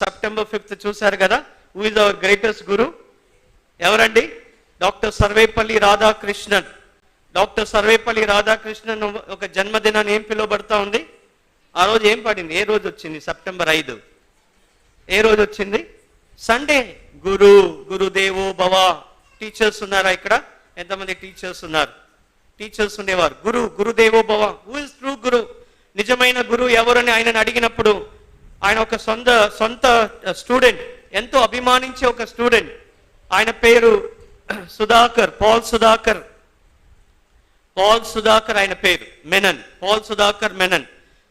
September 5th చూశారు కదా. Who is our greatest గురు? ఎవరండి? డాక్టర్ సర్వేపల్లి రాధాకృష్ణన్. డాక్టర్ సర్వేపల్లి రాధాకృష్ణన్ ఒక జన్మదినాన్ని ఏం పిలువబడతా ఉంది? ఆ రోజు ఏం పడింది? ఏ రోజు వచ్చింది? సెప్టెంబర్ 5. ఏ రోజు వచ్చింది? సండే. గురు, గురుదేవో భవ. టీచర్స్ ఉన్నారా ఇక్కడ? ఎంతమంది టీచర్స్ ఉన్నారు? టీచర్స్ ఉండేవారు. గురు, గురుదేవో భవ. హూ ఇస్ ట్రూ గురు? నిజమైన గురువు ఎవరని ఆయనను అడిగినప్పుడు ఆయన ఒక సొంత స్టూడెంట్, ఎంతో అభిమానించే ఒక స్టూడెంట్. ఆయన పేరు సుధాకర్, పాల్ సుధాకర్. పాల్ సుధాకర్ ఆయన పేరు. మెనన్, పాల్ సుధాకర్ మెనన్.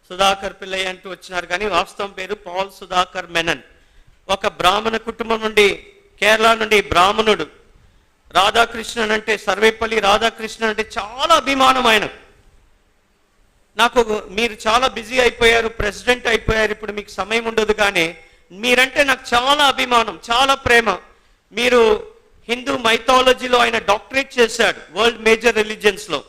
సుధాకర్ పిల్లయ్య అంటూ వచ్చినారు కానీ వాస్తవం పేరు పాల్ సుధాకర్ మెనన్. ఒక బ్రాహ్మణ కుటుంబం నుండి, కేరళ నుండి బ్రాహ్మణుడు. రాధాకృష్ణన్ అంటే, సర్వేపల్లి రాధాకృష్ణన్ అంటే చాలా అభిమానం ఆయన. నాకు మీరు చాలా బిజీ అయిపోయారు, ప్రెసిడెంట్ అయిపోయారు, ఇప్పుడు మీకు సమయం ఉండదు, కానీ మీరంటే నాకు చాలా అభిమానం, చాలా ప్రేమ. మీరు హిందూ మైథాలజీలో ఆయన డాక్టరేట్ చేశాడు, వరల్డ్ మేజర్ రిలీజియన్స్లో.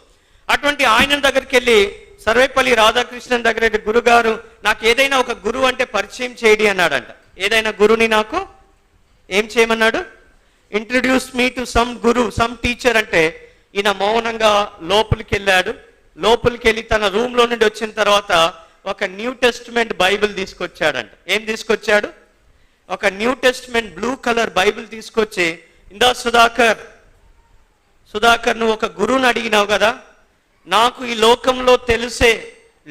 అటువంటి ఆయన దగ్గరికి వెళ్ళి సర్వేపల్లి రాధాకృష్ణన్ దగ్గర, గురుగారు నాకు ఏదైనా ఒక గురువు అంటే పరిచయం చేయడి అన్నాడంట. ఏదైనా గురుని నాకు ఏం చేయమన్నాడు? Introduce me to some Guru, some teacher అంటే ఈయన మౌనంగా లోపలికి వెళ్ళాడు. లోపలికి వెళ్ళి తన రూమ్లో నుండి వచ్చిన తర్వాత ఒక న్యూ టెస్ట్మెంట్ బైబిల్ తీసుకొచ్చాడంట. ఏం తీసుకొచ్చాడు? ఒక new testament blue colour Bible తీసుకొచ్చి, ఇందా సుధాకర్ నువ్వు ఒక గురువుని అడిగినావు కదా, నాకు ఈ లోకంలో తెలిసే,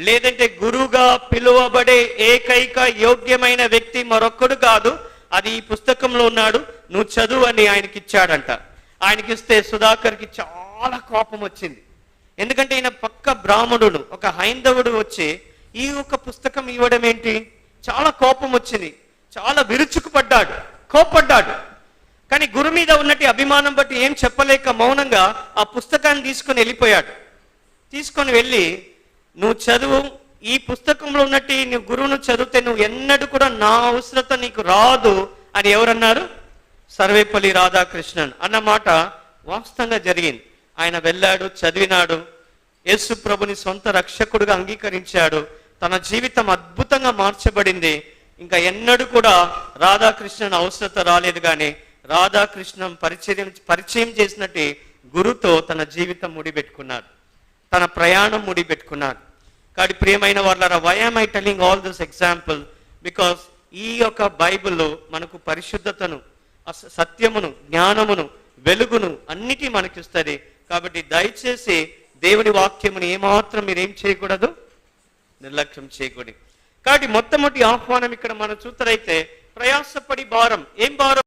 లేదంటే గురువుగా పిలువబడే ఏకైక యోగ్యమైన వ్యక్తి మరొక్కడు కాదు, అది ఈ పుస్తకంలో ఉన్నాడు, నువ్వు చదువు అని ఆయనకి ఇచ్చాడంట. ఆయనకిస్తే సుధాకర్కి చాలా కోపం వచ్చింది. ఎందుకంటే ఈయన పక్క బ్రాహ్మణుడు, ఒక హైందవుడు వచ్చి ఈ ఒక పుస్తకం ఇవ్వడం ఏంటి? చాలా కోపం వచ్చింది, చాలా విరుచుకుపడ్డాడు, కోప్పడ్డాడు. కానీ గురు మీద ఉన్నట్టు అభిమానం బట్టి ఏం చెప్పలేక మౌనంగా ఆ పుస్తకాన్ని తీసుకొని వెళ్ళిపోయాడు. తీసుకొని వెళ్ళి, నువ్వు చదువు, ఈ పుస్తకంలో ఉన్నట్టు నువ్వు గురువును చదివితే నువ్వు ఎన్నడూ కూడా నా అవసరత నీకు రాదు అని ఎవరన్నారు? సర్వేపల్లి రాధాకృష్ణన్ అన్నమాట వాస్తవంగా జరిగింది. ఆయన వెళ్ళాడు, చదివినాడు, యేసు ప్రభుని సొంత రక్షకుడుగా అంగీకరించాడు. తన జీవితం అద్భుతంగా మార్చబడింది. ఇంకా ఎన్నడూ కూడా రాధాకృష్ణన్ అవసరత రాలేదు, కానీ రాధాకృష్ణన్ పరిచయం చేసినట్టు గురుతో తన జీవితం ముడిపెట్టుకున్నాడు, తన ప్రయాణం ముడిపెట్టుకున్నాడు. కాబట్టి ప్రియమైన వాళ్ళారా, why am I telling all this example? Because ఈ యొక్క బైబిల్లో మనకు పరిశుద్ధతను, సత్యమును, జ్ఞానమును, వెలుగును అన్నిటి మనకిస్తుంది. కాబట్టి దయచేసి దేవుని వాక్యముని ఏమాత్రం మీరేం చేయకూడదు, నిర్లక్ష్యం చేయకూడదు. కాబట్టి మొట్టమొదటి ఆహ్వానం ఇక్కడ మనం చూతరైతే, ప్రయాసపడి భారం. ఏం భారం?